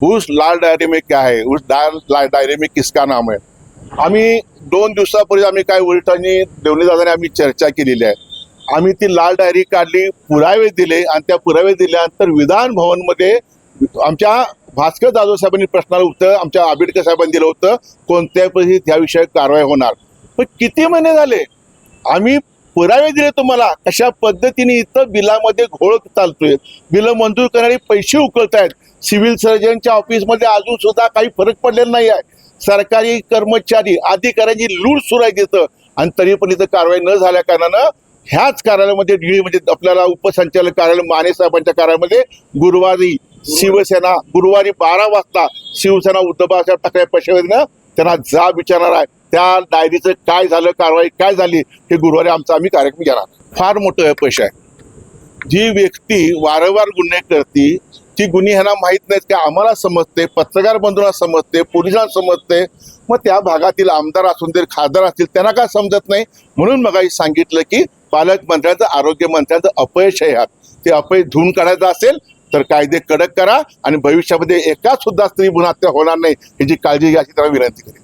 उस लाल डायरी में क्या है, उस डायरी में किसका नाम है। आम्ही 2 दिवसापूर्वी आम्ही काय उलटानी देवनीदादाने आम्ही चर्चा केलेली आहे। आम्ही ती लाल डायरी काढली, पुरावे दिले आणि त्या पुरावे दिल्यानंतर विधान भवन मध्ये आमच्या भास्कर जाधव साहेबांनी प्रश्नाला उत्तर आमच्या आंबेडकर साहेबांनी दिलं होतं, कोणत्याही परिस्थितीत याविषयी कारवाई होणार। पण किती महिने झाले आम्ही पुरावे दिले तुम्हाला, कशा पद्धतीने इथं बिलामध्ये घोळ चालतोय, बिलं मंजूर करणारे पैसे उकळतायत। सिव्हिल सर्जनच्या ऑफिसमध्ये अजून सुद्धा काही फरक पडलेला नाही आहे। सरकारी कर्मचारी अधिकाऱ्यांची लूट सुरू आहे तिथं, आणि तरी पण इथं कारवाई न झाल्या कारणानं ह्याच कार्यालयामध्ये म्हणजे आपल्याला उपसंचालक कार्यालय माने साहेबांच्या कार्यालयामध्ये गुरुवारी शिवसेना गुरुवारी 12 वाजता शिवसेना उद्धव बाळासाहेब ठाकरे पक्षाने त्यांना जाब विचारणार आहे। त्या डायरीचं काय झालं, कारवाई काय झाली, हे गुरुवारी आम्ही कार्यक्रम घेणार। फार मोठं पैसे आहे। जी व्यक्ती वारंवार गुन्हे करते ती गुन्हे ह्यांना माहीत नाहीत की आम्हाला समजते, पत्रकार बंधूंना समजते, पोलिसांना समजते, मग त्या भागातील आमदार असून दे खासदार असतील त्यांना काय समजत नाही। म्हणून मग सांगितलं की पालकमंत्र्यांचं आरोग्य मंत्र्यांचं अपयश आहे, ते अपयश धुवून काढायचं असेल तर कायदे कडक करा आणि भविष्यामध्ये एका सुद्धा स्त्री भ्रूण हत्या होणार नाही याची काळजी घ्या अशी त्यांना विनंती करेन।